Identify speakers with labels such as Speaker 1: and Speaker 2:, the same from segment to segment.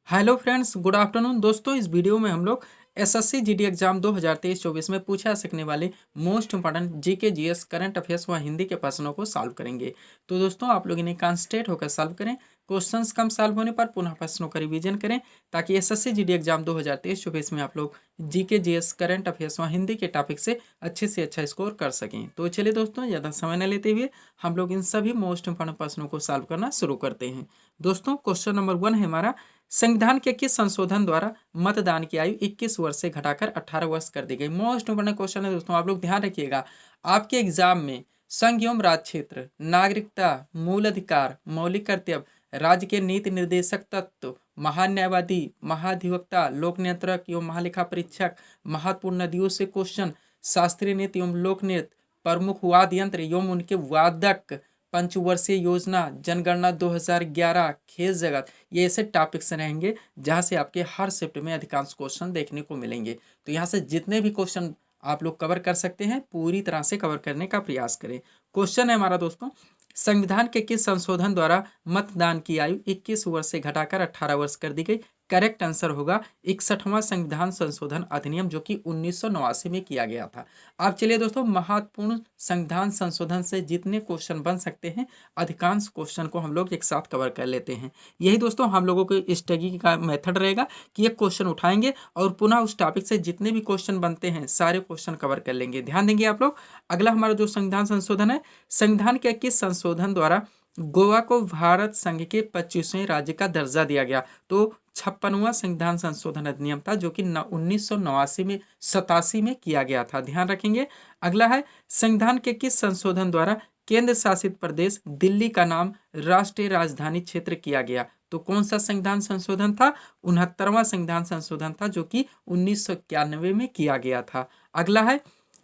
Speaker 1: Hello friends, good afternoon. दोस्तों, इस video में हम लोग एसएससी जीडी एग्जाम 2023-24 में पूछा जा सकने वाले most important GK GS current affairs व हिंदी के प्रश्नों को सॉल्व करेंगे। तो दोस्तों, आप लोग इन्हें कॉन्सेंट्रेट होकर सॉल्व करें। क्वेश्चंस कम सॉल्व होने पर पुनः प्रश्नों का रिवीजन करें ताकि एसएससी जीडी एग्जाम 2023-24 में आप लोग जीके जीएस करंट अफेयर्स व हिंदी के टॉपिक से अच्छा स्कोर कर सकें। तो चलिए दोस्तों, ज़्यादा समय न लेते हुए हम लोग इन सभी मोस्ट इंपॉर्टेंट प्रश्नों को सॉल्व करना शुरू करते हैं। दोस्तों, क्वेश्चन नंबर 1 है हमारा, संविधान के किस संशोधन द्वारा मतदान की आयु 21 वर्ष से घटाकर 18 वर्ष कर दी गई। मोस्ट इंपोर्टेंट क्वेश्चन है दोस्तों, आप लोग ध्यान रखिएगा। आपके एग्जाम में संघ एवं राज्य क्षेत्र, नागरिकता, मूल अधिकार, मौलिक कर्तव्य, राज्य के नीति निर्देशक तत्व, महान्यायवादी, महाधिवक्ता, लोक नियंत्रक एवं महालेखा परीक्षक, महत्वपूर्ण नदियों से क्वेश्चन, शास्त्रीय नीति एवं लोक नृत्य, प्रमुख वाद्य यंत्र एवं उनके वादक, पंचवर्षीय योजना, जनगणना 2011, खेल जगत, ये ऐसे टॉपिक्स रहेंगे जहाँ से आपके हर शिफ्ट में अधिकांश क्वेश्चन देखने को मिलेंगे। तो यहाँ से जितने भी क्वेश्चन आप लोग कवर कर सकते हैं पूरी तरह से कवर करने का प्रयास करें। क्वेश्चन है हमारा दोस्तों, संविधान के किस संशोधन द्वारा मतदान की आयु 21 वर्ष से घटाकर 18 वर्ष कर दी गई। करेक्ट आंसर होगा 61वां संविधान संशोधन अधिनियम, जो कि 1989 में किया गया था। अब चलिए दोस्तों, महत्वपूर्ण संविधान संशोधन से जितने क्वेश्चन बन सकते हैं अधिकांश क्वेश्चन को हम लोग एक साथ कवर कर लेते हैं। यही दोस्तों हम लोगों के स्टडी का मेथड रहेगा कि एक क्वेश्चन उठाएंगे और पुनः उस टॉपिक से जितने भी क्वेश्चन बनते हैं सारे क्वेश्चन कवर कर लेंगे। ध्यान देंगे आप लोग। अगला हमारा जो संविधान संशोधन है, संविधान के किस संशोधन द्वारा गोवा को भारत संघ के 25वें राज्य का दर्जा दिया गया। तो 56वां संविधान संशोधन अधिनियम था, जो कि 1989 में 87 में किया गया था। ध्यान रखेंगे। अगला है, संविधान के किस संशोधन द्वारा केंद्र शासित प्रदेश दिल्ली का नाम राष्ट्रीय राजधानी क्षेत्र किया गया। तो कौन सा संविधान संशोधन था? 69वां संविधान संशोधन था, जो कि 1991 में किया गया था। अगला है,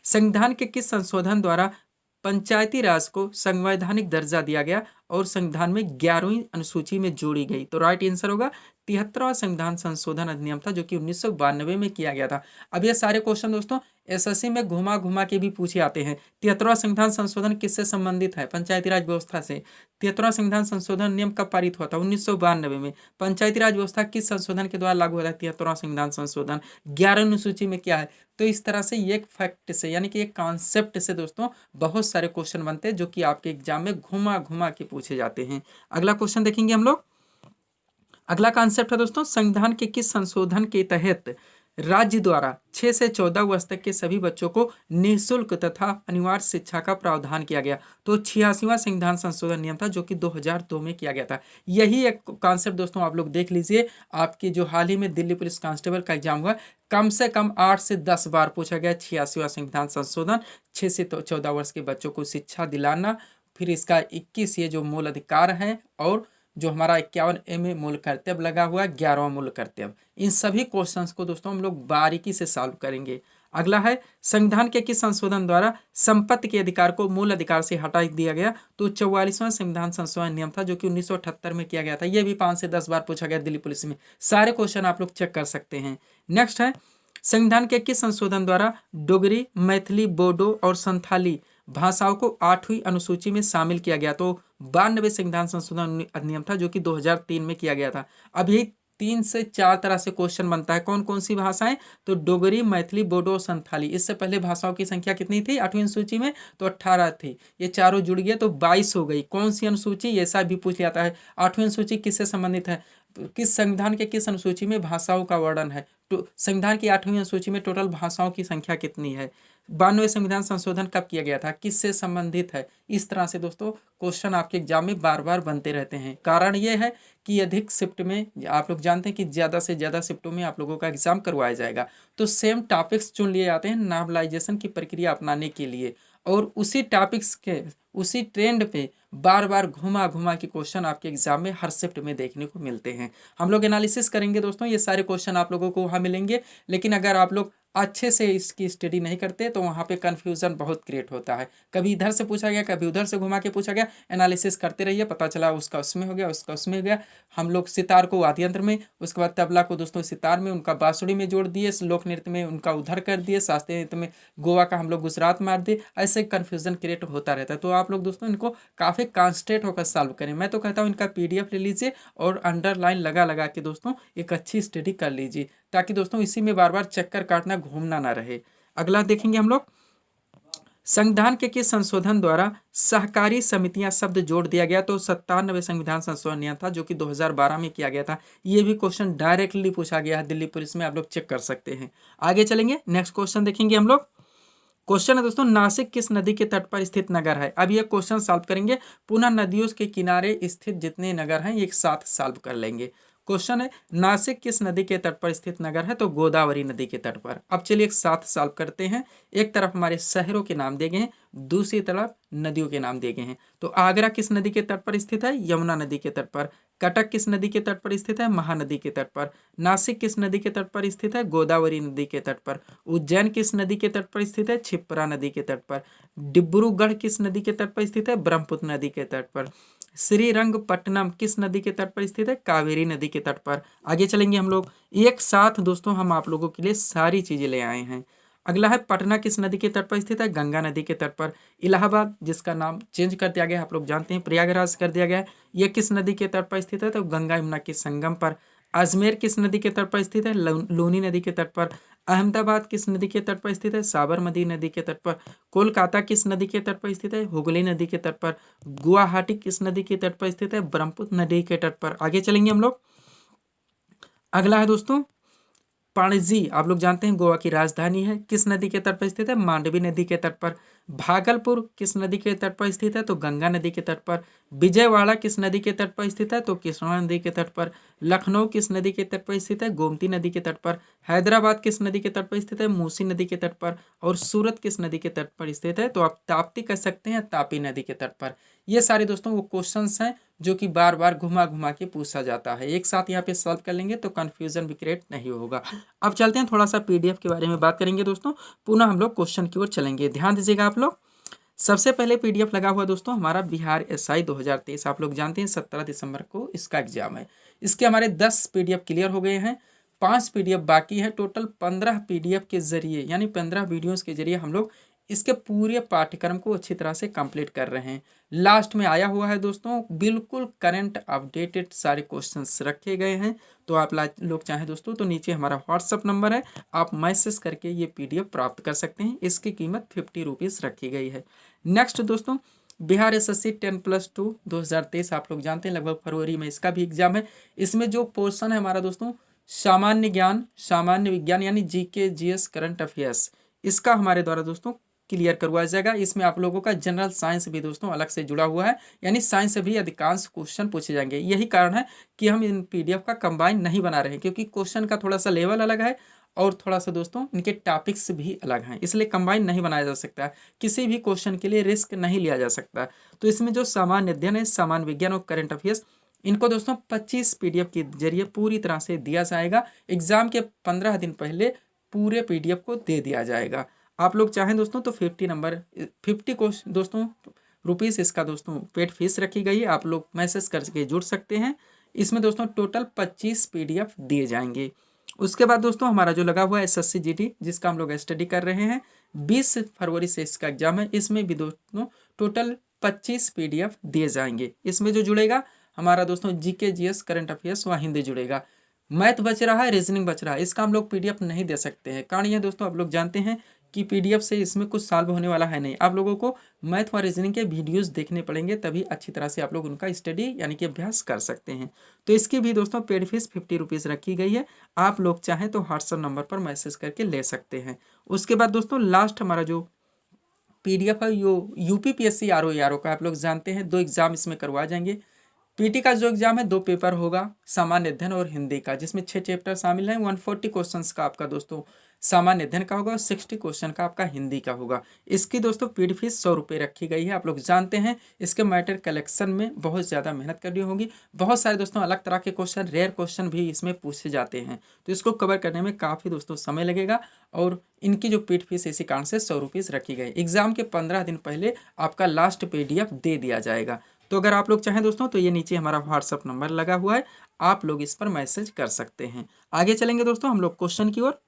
Speaker 1: संविधान के किस संशोधन द्वारा पंचायती राज को संवैधानिक दर्जा दिया गया और संविधान में 11वीं अनुसूची में जोड़ी गई। तो राइट आंसर होगा 73वां संविधान संशोधन अधिनियम था, जो कि 1992 में किया गया था। अब ये सारे क्वेश्चन दोस्तों एसएससी में घुमा घुमा के भी पूछे आते हैं। 73वां संविधान संशोधन किससे संबंधित है? पंचायती राज व्यवस्था से। 73वां संविधान संशोधन नियम कब पारित हुआ था? 1992 में। पंचायती राज व्यवस्था किस संशोधन के द्वारा लागू हुआ था? 73वां संविधान संशोधन। 11वीं अनुसूची में क्या है? तो इस तरह से एक फैक्ट से, यानी कि एक कॉन्सेप्ट से दोस्तों बहुत सारे क्वेश्चन बनते हैं जो कि आपके एग्जाम में घुमा घुमा के पूछे जाते हैं। अगला क्वेश्चन देखेंगे हम लोग। अगला कॉन्सेप्ट है दोस्तों, संविधान के किस संशोधन के तहत राज्य द्वारा 6 से 14 वर्ष तक के सभी बच्चों को निःशुल्क तथा अनिवार्य शिक्षा का प्रावधान किया गया। तो 86वां संविधान संशोधन नियम था, जो कि 2002 में किया गया था। यही एक कॉन्सेप्ट दोस्तों आप लोग देख लीजिए। आपकी जो हाल ही में दिल्ली पुलिस कांस्टेबल का एग्जाम हुआ, कम से कम 8 से 10 बार पूछा गया 86वां संविधान संशोधन, 6 से 14 वर्ष के बच्चों को शिक्षा दिलाना, फिर इसका 21 ये जो मूल अधिकार है, और जो हमारा 51 में मूल कर्तव्य लगा हुआ है, 11वां मूल कर्तव्य। इन सभी क्वेश्चंस को दोस्तों हम लोग बारीकी से सॉल्व करेंगे। अगला है, संविधान के किस संशोधन द्वारा संपत्ति के अधिकार को मूल अधिकार से हटा दिया गया। तो 44वां संविधान संशोधन नियम था, जो कि 1978 में किया गया था। यह भी 5 से 10 बार पूछा गया दिल्ली पुलिस में। सारे क्वेश्चन आप लोग चेक कर सकते हैं। नेक्स्ट है, संविधान के किस संशोधन द्वारा डोगरी, मैथिली, बोडो और संथाली भाषाओं को 8वीं अनुसूची में शामिल किया गया। तो 92 संविधान संशोधन अधिनियम था, जो कि 2003 में किया गया था। अब यही 3 से 4 तरह से क्वेश्चन बनता है। कौन कौन सी भाषाएं? तो डोगरी, मैथिली, बोडो और संथाली। इससे पहले भाषाओं की संख्या कितनी थी 8वीं अनुसूची में? तो 18 थी। ये चारों जुड़ गए तो 22 हो गई। कौन सी अनुसूची? ऐसा भी पूछ लिया है। 8वीं अनुसूची किससे संबंधित है? किस संविधान के किस अनुसूची में भाषाओं का वर्णन है? तो संविधान की 8वीं अनुसूची में टोटल भाषाओं की संख्या कितनी है? 92 संविधान संशोधन कब किया गया था? किससे संबंधित है? इस तरह से दोस्तों क्वेश्चन आपके एग्जाम में बार बार बनते रहते हैं। कारण ये है कि अधिक शिफ्ट में, आप लोग जानते हैं कि ज़्यादा से ज़्यादा शिफ्टों में आप लोगों का एग्जाम करवाया जाएगा, तो सेम टॉपिक्स चुन लिए जाते हैं नॉर्मलाइजेशन की प्रक्रिया अपनाने के लिए, और उसी टॉपिक्स के उसी ट्रेंड पे बार बार घुमा घुमा के क्वेश्चन आपके एग्जाम में हर शिफ्ट में देखने को मिलते हैं। हम लोग एनालिसिस करेंगे दोस्तों, ये सारे क्वेश्चन आप लोगों को वहाँ मिलेंगे। लेकिन अगर आप लोग अच्छे से इसकी स्टडी नहीं करते तो वहाँ पे कन्फ्यूज़न बहुत क्रिएट होता है। कभी इधर से पूछा गया, कभी उधर से घुमा के पूछा गया, एनालिसिस करते रहिए, पता चला उसका उसमें हो गया, उसका उसमें हो गया। हम लोग सितार को वाद्य यंत्र में, उसके बाद तबला को दोस्तों सितार में, उनका बांसुरी में जोड़ दिए, लोक नृत्य में उनका उधर कर दिए, शास्त्रीय नृत्य में गोवा का हम लोग गुजरात मार दिए। ऐसे कन्फ्यूज़न क्रिएट होता रहता है। तो आप लोग दोस्तों इनको काफ़ी कॉन्सन्ट्रेट होकर सॉल्व करें। मैं तो कहता हूँ इनका PDF ले लीजिए और अंडरलाइन लगा लगा के दोस्तों एक अच्छी स्टडी कर लीजिए, ताकि दोस्तों इसी में बार बार चक्कर काटना, घूमना ना रहे। अगला देखेंगे हम लोग, संविधान के किस संशोधन द्वारा सहकारी समितियां शब्द जोड़ दिया गया? तो 97वें संविधान संशोधन नियम था, जो कि 2012 में किया गया था। ये भी क्वेश्चन डायरेक्टली पूछा गया है दिल्ली पुलिस में, आप लोग चेक कर सकते हैं। आगे चलेंगे, नेक्स्ट क्वेश्चन देखेंगे हम लोग। क्वेश्चन है दोस्तों, नासिक किस नदी के तट पर स्थित नगर है? अब ये क्वेश्चन सॉल्व करेंगे, पुनः नदियों के किनारे स्थित जितने नगर हैं एक साथ सॉल्व कर लेंगे। क्वेश्चन है, नासिक किस नदी के तट पर स्थित नगर है? तो गोदावरी नदी के तट पर। अब चलिए एक साथ सॉल्व करते हैं। एक तरफ हमारे शहरों के नाम दिए गए हैं, दूसरी तरफ नदियों के नाम दिए गए हैं। तो आगरा किस नदी के तट पर स्थित है? यमुना नदी के तट पर। कटक किस नदी के तट पर स्थित है? महानदी के तट पर। नासिक किस नदी के तट पर स्थित है? गोदावरी नदी के तट पर। उज्जैन किस नदी के तट पर स्थित है? क्षिप्रा नदी के तट पर। डिब्रूगढ़ किस नदी के तट पर स्थित है? ब्रह्मपुत्र नदी के तट पर। श्रीरंगपट्टनम किस नदी के तट पर स्थित है? कावेरी नदी के तट पर। आगे चलेंगे हम लोग, एक साथ दोस्तों हम आप लोगों के लिए सारी चीजें ले आए हैं। अगला है, पटना किस नदी के तट पर स्थित है? गंगा नदी के तट पर। इलाहाबाद, जिसका नाम चेंज कर दिया गया है, आप लोग जानते हैं, प्रयागराज कर दिया गया है, यह किस नदी के तट पर स्थित है? तो गंगा यमुना के संगम पर। अजमेर किस नदी के तट पर स्थित है? लूनी नदी के तट पर। अहमदाबाद किस नदी के तट पर स्थित है? साबरमती नदी के तट पर। कोलकाता किस नदी के तट पर स्थित है? हुगली नदी के तट पर। गुवाहाटी किस नदी के तट पर स्थित है? ब्रह्मपुत्र नदी के तट पर। आगे चलेंगे हम लोग, अगला है दोस्तों, पणजी, आप लोग जानते हैं गोवा की राजधानी है, किस नदी के तट पर स्थित है? मांडवी नदी के तट पर। भागलपुर किस नदी के तट पर स्थित है? तो गंगा नदी के तट पर। विजयवाड़ा किस नदी के तट पर स्थित है? तो कृष्णा नदी के तट पर। लखनऊ किस नदी के तट पर स्थित है? गोमती नदी के तट पर। हैदराबाद किस नदी के तट पर स्थित है? मूसी नदी के तट पर। और सूरत किस नदी के तट पर स्थित है? तो आप ताप्ती कह सकते हैं, तापी नदी के तट पर। ये सारे दोस्तों वो क्वेश्चंस हैं जो कि बार बार घुमा घुमा के पूछा जाता है। एक साथ यहाँ पे सॉल्व कर लेंगे तो कन्फ्यूजन भी क्रिएट नहीं होगा। अब चलते हैं, थोड़ा सा PDF के बारे में बात करेंगे दोस्तों, पुनः हम लोग क्वेश्चन की ओर चलेंगे। ध्यान दीजिएगा आप लोग। सबसे पहले PDF लगा हुआ दोस्तों हमारा बिहार SI 2023, आप लोग जानते हैं 17 दिसंबर को इसका एग्जाम है। इसके हमारे 10 PDF क्लियर हो गए हैं, 5 PDF बाकी है। टोटल 15 PDF के जरिए, यानी 15 वीडियोज़ के जरिए हम लोग इसके पूरे पाठ्यक्रम को अच्छी तरह से कंप्लीट कर रहे हैं। लास्ट में आया हुआ है दोस्तों, बिल्कुल करंट अपडेटेड सारे क्वेश्चंस रखे गए हैं। तो आप लोग चाहें दोस्तों तो नीचे हमारा व्हाट्सअप नंबर है, आप मैसेज करके ये PDF प्राप्त कर सकते हैं। इसकी कीमत 50 रुपीज़ रखी गई है। नेक्स्ट दोस्तों, बिहार SSC 10+2 2023, आप लोग जानते हैं लगभग फरवरी में इसका भी एग्जाम है। इसमें जो पोर्शन है हमारा दोस्तों सामान्य ज्ञान, सामान्य विज्ञान यानी GK GS करंट अफेयर्स, इसका हमारे द्वारा दोस्तों क्लियर करवाया जाएगा। इसमें आप लोगों का जनरल साइंस भी दोस्तों अलग से जुड़ा हुआ है, यानी साइंस से भी अधिकांश क्वेश्चन पूछे जाएंगे। यही कारण है कि हम इन PDF का कंबाइन नहीं बना रहे हैं, क्योंकि क्वेश्चन का थोड़ा सा लेवल अलग है और थोड़ा सा दोस्तों इनके टॉपिक्स भी अलग हैं, इसलिए कंबाइन नहीं बनाया जा सकता। किसी भी क्वेश्चन के लिए रिस्क नहीं लिया जा सकता। तो इसमें जो सामान्य अध्ययन है, सामान्य विज्ञान और करंट अफेयर्स, इनको दोस्तों 25 PDF के जरिए पूरी तरह से दिया जाएगा। एग्जाम के 15 दिन पहले पूरे PDF को दे दिया जाएगा। आप लोग चाहें दोस्तों तो 50 को दोस्तों रुपीज़ इसका दोस्तों पेड फीस रखी गई है, आप लोग मैसेज करके जुड़ सकते हैं। इसमें दोस्तों टोटल 25 PDF दिए जाएंगे। उसके बाद दोस्तों हमारा जो लगा हुआ है SSC GT, जिसका हम लोग स्टडी कर रहे हैं, 20 फरवरी से इसका एग्जाम है। इसमें भी दोस्तों टोटल 25 PDF दिए जाएंगे। इसमें जो जुड़ेगा हमारा दोस्तों GK GS करंट अफेयर्स व हिंदी जुड़ेगा। मैथ बच रहा है, रीजनिंग बच रहा है, इसका हम लोग PDF नहीं दे सकते हैं। कारण ये दोस्तों आप लोग जानते हैं कि PDF से इसमें कुछ सॉल्व होने वाला है नहीं। आप लोगों को मैथ व रीजनिंग के वीडियोस देखने पड़ेंगे, तभी अच्छी तरह से आप लोग उनका स्टडी यानी कि अभ्यास कर सकते हैं। तो इसकी भी दोस्तों पेड फीस 50 रुपीज़ रखी गई है। आप लोग चाहें तो व्हाट्सएप नंबर पर मैसेज करके ले सकते हैं। उसके बाद दोस्तों लास्ट हमारा जो PDF है, यो UP PSC RO ARO का, आप लोग जानते हैं 2 एग्जाम इसमें करवाए जाएंगे। पीटी का जो एग्जाम है 2 पेपर होगा, सामान्य अध्ययन और हिंदी का, जिसमें 6 चैप्टर शामिल हैं। 140 क्वेश्चंस का आपका दोस्तों सामान्य अध्ययन का होगा और 60 क्वेश्चन का आपका हिंदी का होगा। इसकी दोस्तों पीडी फीस 100 रुपये रखी गई है। आप लोग जानते हैं इसके मैटर कलेक्शन में बहुत ज़्यादा मेहनत करनी होगी। बहुत सारे दोस्तों अलग तरह के क्वेश्चन, रेयर क्वेश्चन भी इसमें पूछे जाते हैं, तो इसको कवर करने में काफ़ी दोस्तों समय लगेगा। और इनकी जो पीडी फीस इसी कारण से 100 रुपीज़ रखी गई। एग्जाम के 15 दिन पहले आपका लास्ट PDF दे दिया जाएगा। तो अगर आप लोग चाहें दोस्तों तो ये नीचे हमारा व्हाट्सअप नंबर लगा हुआ है, आप लोग इस पर मैसेज कर सकते हैं। आगे चलेंगे दोस्तों हम लोग क्वेश्चन की ओर।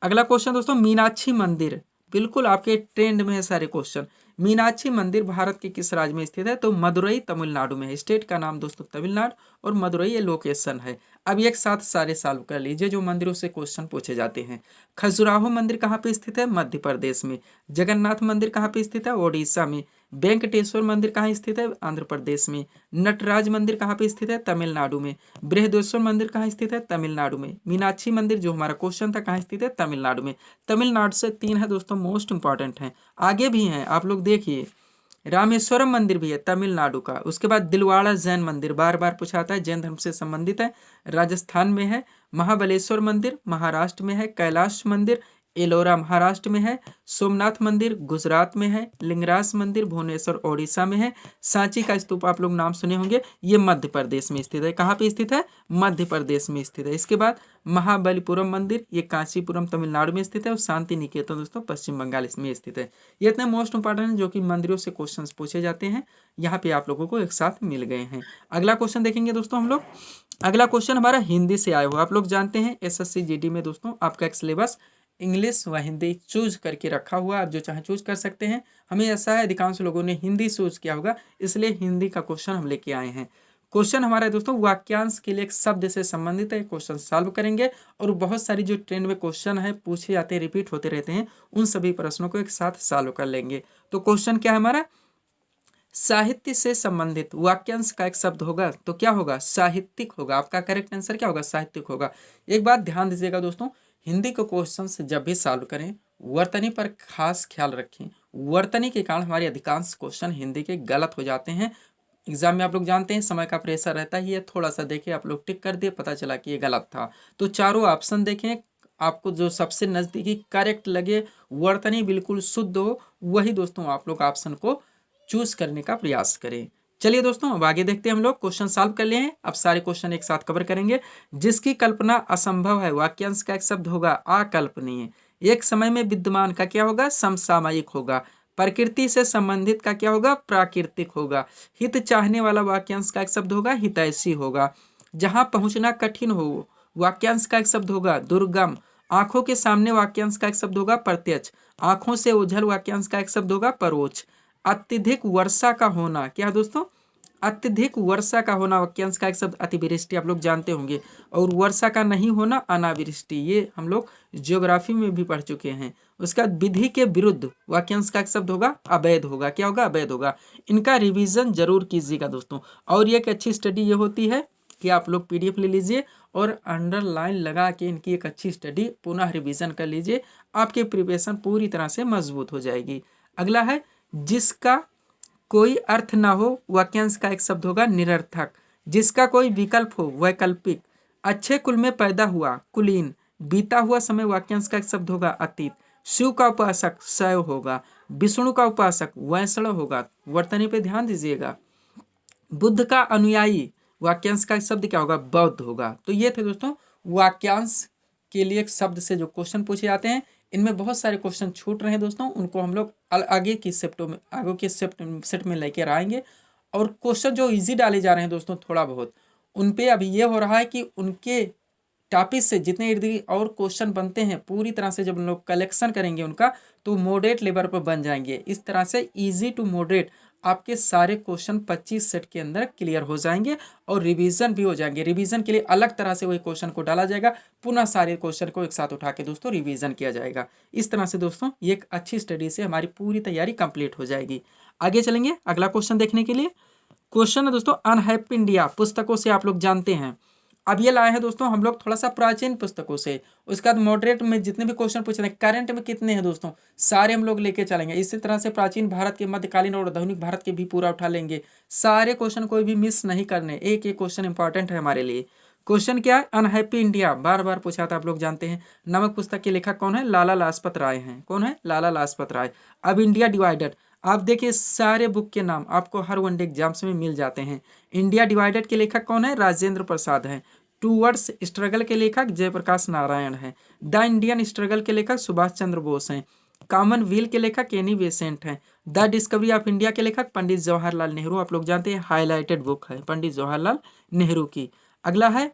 Speaker 1: अगला क्वेश्चन दोस्तों, मीनाक्षी मंदिर, बिल्कुल आपके ट्रेंड में है सारे क्वेश्चन। मीनाक्षी मंदिर भारत के किस राज्य में स्थित है? तो मदुरई तमिलनाडु में है। स्टेट का नाम दोस्तों तमिलनाडु और मदुरई ये लोकेशन है। अब एक साथ सारे सॉल्व कर लीजिए जो मंदिरों से क्वेश्चन पूछे जाते हैं। खजुराहो मंदिर कहाँ पे स्थित है? मध्य प्रदेश में। जगन्नाथ मंदिर कहाँ पे स्थित है? ओडिशा में। वेंकटेश्वर मंदिर कहाँ स्थित है? आंध्र प्रदेश में। नटराज मंदिर कहाँ पे स्थित है? तमिलनाडु में। बृहदेश्वर मंदिर कहाँ स्थित है? तमिलनाडु में। मीनाक्षी मंदिर जो हमारा क्वेश्चन था कहाँ स्थित है? तमिलनाडु में। तमिलनाडु से 3 है दोस्तों, मोस्ट इंपॉर्टेंट हैं। आगे भी हैं, आप लोग देखिए। रामेश्वरम मंदिर भी है तमिलनाडु का। उसके बाद दिलवाड़ा जैन मंदिर, बार बार पूछाता है, जैन धर्म से संबंधित है, राजस्थान में है। महाबलेश्वर मंदिर महाराष्ट्र में है। कैलाश मंदिर एलोरा महाराष्ट्र में है। सोमनाथ मंदिर गुजरात में है। लिंगराज मंदिर भुवनेश्वर ओडिशा में है। सांची का स्तूप आप लोग नाम सुने होंगे, ये मध्य प्रदेश में स्थित है। कहाँ पे स्थित है? मध्य प्रदेश में स्थित है। इसके बाद महाबलीपुरम मंदिर, ये कांचीपुरम तमिलनाडु में स्थित है। और शांति निकेतन दोस्तों पश्चिम बंगाल इसमें स्थित है। ये इतने मोस्ट इंपॉर्टेंट हैं जो कि मंदिरों से क्वेश्चन पूछे जाते हैं, यहाँ पे आप लोगों को एक साथ मिल गए हैं। अगला क्वेश्चन देखेंगे दोस्तों हम लोग। अगला क्वेश्चन हमारा हिंदी से आया हुआ। आप लोग जानते हैं SSC GD में दोस्तों आपका एक सिलेबस इंग्लिश व हिंदी चूज करके रखा हुआ, आप जो चाहे चूज कर सकते हैं। हमें ऐसा है अधिकांश लोगों ने हिंदी चूज किया होगा, इसलिए हिंदी का क्वेश्चन हम लेके आए हैं। क्वेश्चन हमारा है दोस्तों, वाक्यांश के लिए एक शब्द से संबंधित है। क्वेश्चन सॉल्व करेंगे और बहुत सारी जो ट्रेंड में क्वेश्चन है पूछे जाते हैं, रिपीट होते रहते हैं, उन सभी प्रश्नों को एक साथ सॉल्व कर लेंगे। तो क्वेश्चन क्या है हमारा? साहित्य से संबंधित वाक्यांश का एक शब्द होगा तो क्या होगा? साहित्यिक होगा। आपका करेक्ट आंसर क्या होगा? साहित्यिक होगा। एक बात ध्यान दीजिएगा दोस्तों, हिंदी के क्वेश्चन जब भी सॉल्व करें वर्तनी पर खास ख्याल रखें। वर्तनी के कारण हमारे अधिकांश क्वेश्चन हिंदी के गलत हो जाते हैं। एग्जाम में आप लोग जानते हैं समय का प्रेशर रहता ही है, थोड़ा सा देखें, आप लोग टिक कर दिए, पता चला कि ये गलत था। तो चारों ऑप्शन देखें, आपको जो सबसे नज़दीकी करेक्ट लगे, वर्तनी बिल्कुल शुद्ध हो, वही दोस्तों आप लोग ऑप्शन को चूज करने का प्रयास करें। चलिए दोस्तों अब आगे देखते हैं। हम लोग क्वेश्चन सॉल्व कर लिए हैं, अब सारे क्वेश्चन एक साथ कवर करेंगे। जिसकी कल्पना असंभव है, वाक्यांश का एक शब्द होगा अकल्पनीय। एक समय में विद्यमान का क्या होगा? समसामयिक होगा। प्रकृति से संबंधित का क्या होगा? प्राकृतिक होगा। हित चाहने वाला वाक्यांश का एक शब्द होगा हितैषी होगा। जहां पहुंचना कठिन हो, वाक्यांश का एक शब्द होगा दुर्गम। आंखों के सामने वाक्यांश का एक शब्द होगा प्रत्यक्ष। आंखों से ओझल वाक्यांश का एक शब्द होगा परोक्ष। अत्यधिक वर्षा का होना, क्या दोस्तों? अत्यधिक वर्षा का होना वाक्यांश का एक शब्द अतिवृष्टि, आप लोग जानते होंगे। और वर्षा का नहीं होना अनावृष्टि, ये हम लोग ज्योग्राफी में भी पढ़ चुके हैं। उसका विधि के विरुद्ध वाक्यांश का एक शब्द होगा अवैध होगा। क्या होगा? अवैध होगा। इनका रिवीजन जरूर कीजिएगा दोस्तों। और ये एक अच्छी स्टडी ये होती है कि आप लोग PDF ले लीजिए और अंडरलाइन लगा के इनकी एक अच्छी स्टडी पुनः रिवीजन कर लीजिए, आपकी प्रिपरेशन पूरी तरह से मजबूत हो जाएगी। अगला है जिसका कोई अर्थ ना हो, वाक्यांश का एक शब्द होगा निरर्थक। जिसका कोई विकल्प हो, वैकल्पिक। अच्छे कुल में पैदा हुआ, कुलीन। बीता हुआ समय वाक्यांश का एक शब्द होगा अतीत। शिव का उपासक शैव होगा। विष्णु का उपासक वैष्णव होगा। वर्तनी पे ध्यान दीजिएगा। बुद्ध का अनुयायी, वाक्यांश का शब्द क्या होगा? बौद्ध होगा। तो ये थे दोस्तों वाक्यांश के लिए एक शब्द से जो क्वेश्चन पूछे जाते हैं। इनमें बहुत सारे क्वेश्चन छूट रहे हैं दोस्तों, उनको हम लोग आगे की सेट में लेकर आएंगे। और क्वेश्चन जो इजी डाले जा रहे हैं दोस्तों थोड़ा बहुत, उन पे अभी ये हो रहा है कि उनके टॉपिक से जितने इर्द गिर्द और क्वेश्चन बनते हैं पूरी तरह से जब हम लोग कलेक्शन करेंगे उनका, तो मॉडरेट लेवल पर बन जाएंगे। इस तरह से इजी टू मॉडरेट आपके सारे क्वेश्चन 25 सेट के अंदर क्लियर हो जाएंगे और रिवीजन भी हो जाएंगे। रिवीजन के लिए अलग तरह से वही क्वेश्चन को डाला जाएगा, पुनः सारे क्वेश्चन को एक साथ उठा के दोस्तों रिवीजन किया जाएगा। इस तरह से दोस्तों ये एक अच्छी स्टडी से हमारी पूरी तैयारी कंप्लीट हो जाएगी। आगे चलेंगे अगला क्वेश्चन देखने के लिए। क्वेश्चन है दोस्तों, अनहैप्पी इंडिया पुस्तकों से आप लोग जानते हैं अब ये लाए हैं दोस्तों हम लोग थोड़ा सा प्राचीन पुस्तकों से। उसके बाद मॉडरेट में जितने भी क्वेश्चन पूछे हैं, करंट में कितने हैं दोस्तों, सारे हम लोग लेके चलेंगे। इसी तरह से प्राचीन भारत के, मध्यकालीन और आधुनिक भारत के भी पूरा उठा लेंगे। सारे क्वेश्चन कोई भी मिस नहीं करने, एक एक क्वेश्चन इंपॉर्टेंट है हमारे लिए। क्वेश्चन क्या है, अनहैप्पी इंडिया बार बार पूछा था, आप लोग जानते हैं। नमक पुस्तक के लेखक कौन है, लाला लाजपत राय हैं। कौन है, लाला लाजपत राय। अब इंडिया डिवाइडेड, आप देखिए सारे बुक के नाम आपको हर वनडे एग्जाम्स में मिल जाते हैं। इंडिया डिवाइडेड के लेखक कौन है, राजेंद्र प्रसाद हैं। टूवर्ड्स स्ट्रगल के लेखक जयप्रकाश नारायण हैं। द इंडियन स्ट्रगल के लेखक सुभाष चंद्र बोस हैं। कॉमनवेल्थ के लेखक एनी बेसेंट हैं। द डिस्कवरी ऑफ इंडिया के लेखक पंडित जवाहरलाल नेहरू, आप लोग जानते हैं, हाईलाइटेड बुक है पंडित जवाहरलाल नेहरू की। अगला है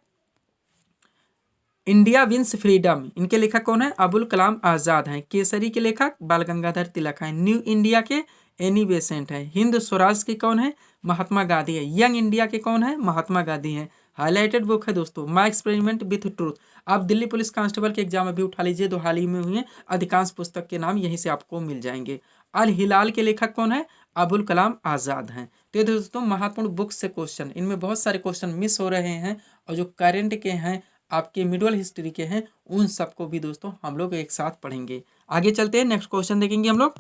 Speaker 1: इंडिया विंस फ्रीडम, इनके लेखक कौन है, अबुल कलाम आजाद हैं। केसरी के लेखक बाल गंगाधर तिलक हैं। न्यू इंडिया के एनी बेसेंट हैं। हिंद स्वराज के कौन है, महात्मा गांधी है। यंग इंडिया के कौन है, महात्मा गांधी हैं। हाईलाइटेड बुक है दोस्तों माई एक्सपेरिमेंट विथ ट्रूथ। आप दिल्ली पुलिस कांस्टेबल के एग्जाम अभी उठा लीजिए, जो हाल ही में हुए हैं, अधिकांश पुस्तक के नाम यहीं से आपको मिल जाएंगे। अल हिलाल के लेखक कौन है, अबुल कलाम आजाद हैं। तो ये दोस्तों महत्वपूर्ण बुक से क्वेश्चन, इनमें बहुत सारे क्वेश्चन मिस हो रहे हैं, और जो करंट के हैं, आपके मिडल हिस्ट्री के हैं, उन सबको भी दोस्तों हम लोग एक साथ पढ़ेंगे। आगे चलते हैं, नेक्स्ट क्वेश्चन देखेंगे हम लोग।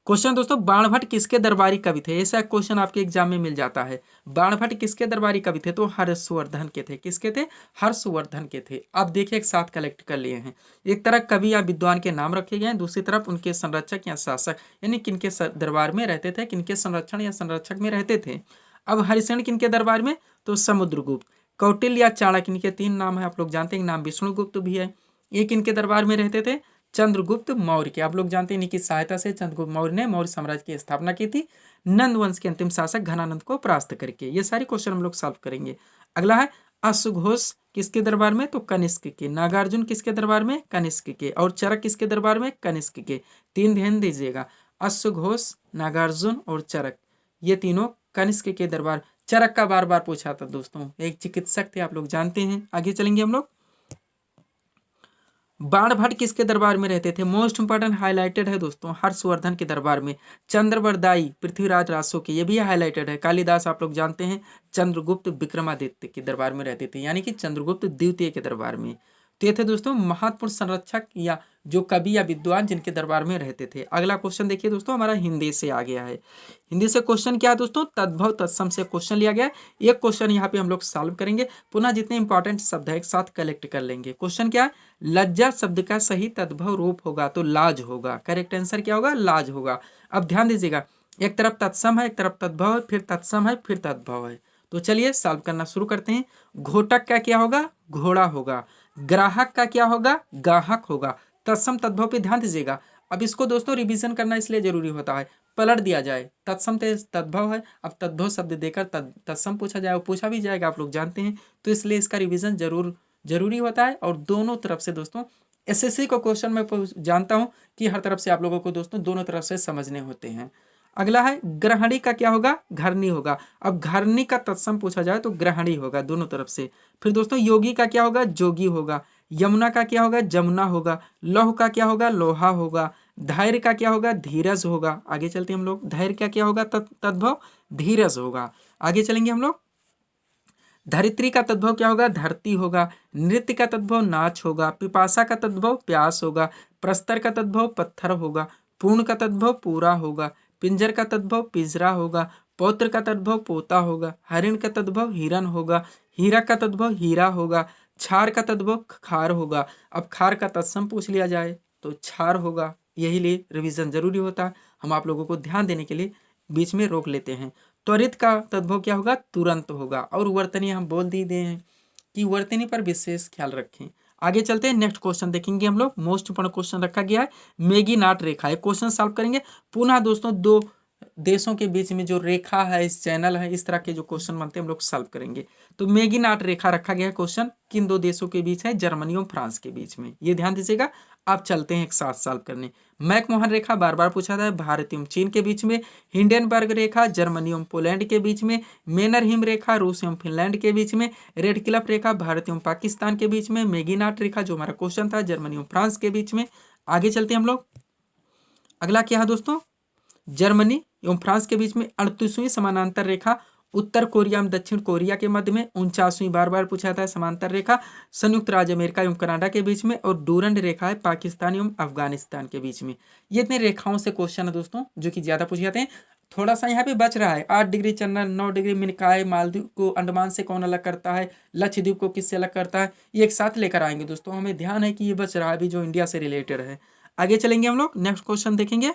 Speaker 1: क्वेश्चन दोस्तों, बाणभट्ट किसके दरबारी कवि थे, ऐसा क्वेश्चन आपके एग्जाम में मिल जाता है। बाणभट्ट किसके दरबारी कवि थे, तो हर्षवर्धन के थे। किसके थे, हर्षवर्धन के थे। अब देखिए एक साथ कलेक्ट कर लिए हैं। एक तरफ कवि या विद्वान के नाम रखे गए हैं, दूसरी तरफ उनके संरक्षक या शासक, यानी किनके दरबार में रहते थे, किनके संरक्षण या संरक्षक में रहते थे। अब हरिसेन किनके दरबार में, तो समुद्रगुप्त। कौटिल्य या चाणक्य, इनके 3 नाम है, आप लोग जानते हैं। नाम विष्णुगुप्त भी है। ये किनके दरबार में रहते थे, चंद्रगुप्त मौर्य के। आप लोग जानते हैं इनकी सहायता से चंद्रगुप्त मौर्य ने मौर्य साम्राज्य की स्थापना की थी, नंद वंश के अंतिम शासक घनानंद को परास्त करके। ये सारे क्वेश्चन हम लोग सॉल्व करेंगे। अगला है अश्वघोष किसके दरबार में, तो कनिष्क के। नागार्जुन किसके दरबार में, कनिष्क के। और चरक किसके दरबार में, कनिष्क के। 3 ध्यान दीजिएगा, अश्वघोष, नागार्जुन और चरक, ये तीनों कनिष्क के दरबार। चरक का बार बार पूछा था दोस्तों, एक चिकित्सक थे, आप लोग जानते हैं। आगे चलेंगे हम लोग। बाणभट्ट किसके दरबार में रहते थे, मोस्ट इंपॉर्टेंट हाईलाइटेड है दोस्तों, हर्षवर्धन के दरबार में। चंद्रवरदाई पृथ्वीराज रासो के, ये भी हाईलाइटेड है। कालिदास आप लोग जानते हैं, चंद्रगुप्त विक्रमादित्य के दरबार में रहते थे, यानी कि चंद्रगुप्त द्वितीय के दरबार में। तो ये थे दोस्तों महत्वपूर्ण संरक्षक या जो कवि या विद्वान जिनके दरबार में रहते थे। अगला क्वेश्चन देखिए दोस्तों, हमारा हिंदी से आ गया है। हिंदी से क्वेश्चन क्या है दोस्तों, तद्भव तत्सम से क्वेश्चन लिया गया है। एक क्वेश्चन यहाँ पे हम लोग सॉल्व करेंगे, पुनः जितने इंपॉर्टेंट शब्द है एक साथ कलेक्ट कर लेंगे। क्वेश्चन क्या है, लज्जा शब्द का सही तद्भव रूप होगा तो लाज होगा। करेक्ट आंसर क्या होगा, लाज होगा। अब ध्यान दीजिएगा, एक तरफ तत्सम है, एक तरफ तद्भव है, फिर तत्सम है, फिर तद्भव है। तो चलिए सॉल्व करना शुरू करते हैं। घोटक का क्या होगा, घोड़ा होगा। ग्राहक का क्या होगा, गाहक होगा। तत्सम तद्भव पे ध्यान दीजिएगा। अब इसको दोस्तों रिवीजन करना इसलिए जरूरी होता है, पलट दिया जाए, तत्सम तद्भव है, अब तद्भव शब्द देकर तत्सम पूछा जाए, वो पूछा भी जाएगा, आप लोग जानते हैं। तो इसलिए इसका रिवीजन जरूरी होता है। और दोनों तरफ से दोस्तों, एसएससी को क्वेश्चन मैं जानता हूं कि हर तरफ से आप लोगों को दोस्तों दोनों तरफ से समझने होते हैं। अगला है ग्रहणी का क्या होगा, घरनी होगा। अब घरनी का तत्सम पूछा जाए तो ग्रहणी होगा दोनों तरफ से। फिर दोस्तों योगी का क्या होगा, जोगी होगा। यमुना का क्या होगा, जमुना होगा। लौह का क्या होगा, लोहा होगा। धैर्य का क्या होगा, धीरज होगा। आगे चलते हम लोग, धैर्य का क्या होगा, तद्भव धीरज होगा। आगे चलेंगे हम लोग। धरित्री का तद्भव क्या होगा, धरती होगा। नृत्य का तद्भव नाच होगा। पिपासा का तद्भव प्यास होगा। प्रस्तर का तद्भव पत्थर होगा। पूर्ण का तद्भव पूरा होगा। पिंजर का तद्भव पिंजरा होगा। पौत्र का तद्भव पोता होगा। हरिण का तद्भव हिरण होगा। हीरा का तद्भव हीरा होगा। क्षार का तद्भव खार होगा। अब खार का तत्सम पूछ लिया जाए तो क्षार होगा। यही लिए रिवीजन जरूरी होता है, हम आप लोगों को ध्यान देने के लिए बीच में रोक लेते हैं। त्वरित का तद्भव क्या होगा, तुरंत होगा। और वर्तनी हम बोल दी दे हैं कि वर्तनी पर विशेष ख्याल रखें। आगे चलते हैं, नेक्स्ट क्वेश्चन देखेंगे हम लोग। मोस्ट इंपोर्टेंट क्वेश्चन रखा गया है, मेगी नाट रेखा है। क्वेश्चन सॉल्व करेंगे। पुनः दोस्तों दो देशों के बीच में जो रेखा है, इस चैनल है, इस तरह के जो क्वेश्चन बनते हैं हम लोग सॉल्व करेंगे। तो मेगी नाट रेखा रखा गया है क्वेश्चन, किन 2 देशों के बीच है, जर्मनी और फ्रांस के बीच में। ये ध्यान दीजिएगा। आप चलते हैं एक साथ सॉल्व करने। मैकमोहन रेखा बार बार पूछा था, भारत एवं चीन के बीच में। हिंडनबर्ग रेखा जर्मनी एवं पोलैंड के बीच में। मेनरहिम रेखा रूस एवं फिनलैंड के बीच में। रेड क्लिफ रेखा भारत एवं पाकिस्तान के बीच में। मेगी नाट रेखा जो हमारा क्वेश्चन था, जर्मनी एवं फ्रांस के बीच में। आगे चलते हैं हम लोग। अगला क्या है दोस्तों, जर्मनी एवं फ्रांस के बीच में 38वीं समानांतर रेखा उत्तर कोरिया एवं दक्षिण कोरिया के मध्य में, 49वीं बार पूछा था समांतर रेखा संयुक्त राज्य अमेरिका एवं कनाडा के बीच में, और डूरंड रेखा है पाकिस्तान एवं अफगानिस्तान के बीच में। ये इतने रेखाओं से क्वेश्चन है दोस्तों जो कि ज्यादा पूछे जाते हैं। थोड़ा सा यहाँ पे बच रहा है, 8 डिग्री चंद्र, 9 डिग्री मिनकाय, मालदीव को अंडमान से कौन अलग करता है, लक्षद्वीप को किससे अलग करता है, ये एक साथ लेकर आएंगे दोस्तों। हमें ध्यान है कि ये बच रहा है अभी जो इंडिया से रिलेटेड है। आगे चलेंगे हम लोग, नेक्स्ट क्वेश्चन देखेंगे।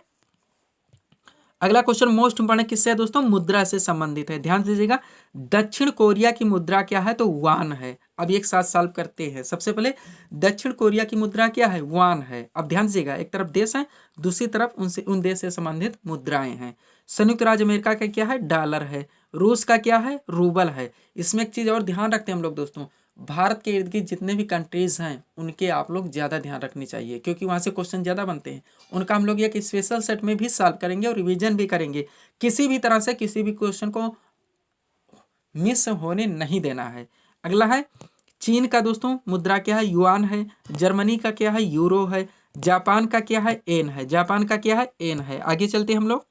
Speaker 1: अगला क्वेश्चन मोस्ट इंपॉर्टेंट किससे है दोस्तों, मुद्रा से संबंधित है। ध्यान दीजिएगा, दक्षिण कोरिया की मुद्रा क्या है, तो वान है। अब एक साथ सॉल्व करते हैं। सबसे पहले दक्षिण कोरिया की मुद्रा क्या है, वान है। अब ध्यान दीजिएगा, एक तरफ देश है, दूसरी तरफ उनसे उन देश से संबंधित मुद्राएं हैं। संयुक्त राज्य अमेरिका का क्या है, डॉलर है। रूस का क्या है, रूबल है। इसमें एक चीज और ध्यान रखते हैं हम लोग दोस्तों, भारत के इर्द गिर्द जितने भी कंट्रीज हैं उनके आप लोग ज़्यादा ध्यान रखनी चाहिए, क्योंकि वहाँ से क्वेश्चन ज़्यादा बनते हैं। उनका हम लोग एक स्पेशल सेट में भी सॉल्व करेंगे और रिवीजन भी करेंगे। किसी भी तरह से किसी भी क्वेश्चन को मिस होने नहीं देना है। अगला है चीन का दोस्तों मुद्रा क्या है, युआन है। जर्मनी का क्या है, यूरो है। जापान का क्या है, एन है। जापान का क्या है, एन है। आगे चलते हैं हम लोग।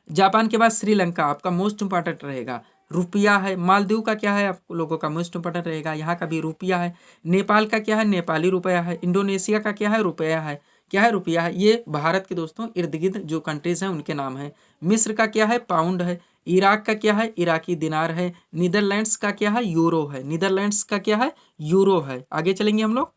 Speaker 1: जापान के बाद श्रीलंका आपका मोस्ट इंपॉर्टेंट रहेगा, रुपया है। मालदीव का क्या है, आप लोगों का मोस्ट इंपॉर्टेंट रहेगा, यहाँ का भी रुपया है। नेपाल का क्या है, नेपाली रुपया है। इंडोनेशिया का क्या है, रुपया है। क्या है, रुपया है। ये भारत के दोस्तों इर्द गिर्द जो कंट्रीज हैं उनके नाम है। मिस्र का क्या है, पाउंड है। इराक का क्या है, इराकी दिनार है। नीदरलैंड्स का क्या है, यूरो है। नीदरलैंड्स का क्या है, यूरो है। आगे चलेंगे हम लोग।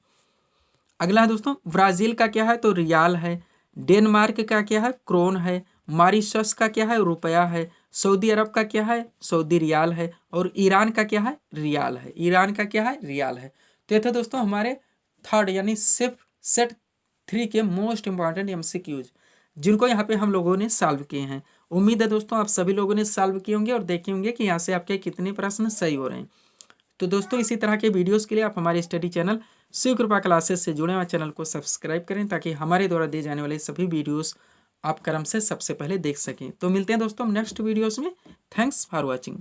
Speaker 1: अगला है दोस्तों ब्राजील का क्या है, तो रियाल है। डेनमार्क का क्या है, क्रोन है। मॉरिशस का क्या है, रुपया है। सऊदी अरब का क्या है, सऊदी रियाल है। और ईरान का क्या है, रियाल है। ईरान का क्या है, रियाल है। तो ये थे दोस्तों हमारे थर्ड यानी सिर्फ सेट 3 के मोस्ट इंपॉर्टेंट MCQs जिनको यहाँ पे हम लोगों ने सॉल्व किए हैं। उम्मीद है दोस्तों आप सभी लोगों ने सॉल्व किए होंगे और देखे होंगे कि यहाँ से आपके कितने प्रश्न सही हो रहे हैं। तो दोस्तों इसी तरह के वीडियोस के लिए आप हमारे स्टडी चैनल शिव कृपा क्लासेस से जुड़े हुए चैनल को सब्सक्राइब करें, ताकि हमारे द्वारा दिए जाने वाले सभी वीडियोस आप क्रम से सबसे पहले देख सकें। तो मिलते हैं दोस्तों नेक्स्ट वीडियोस में। Thanks for watching.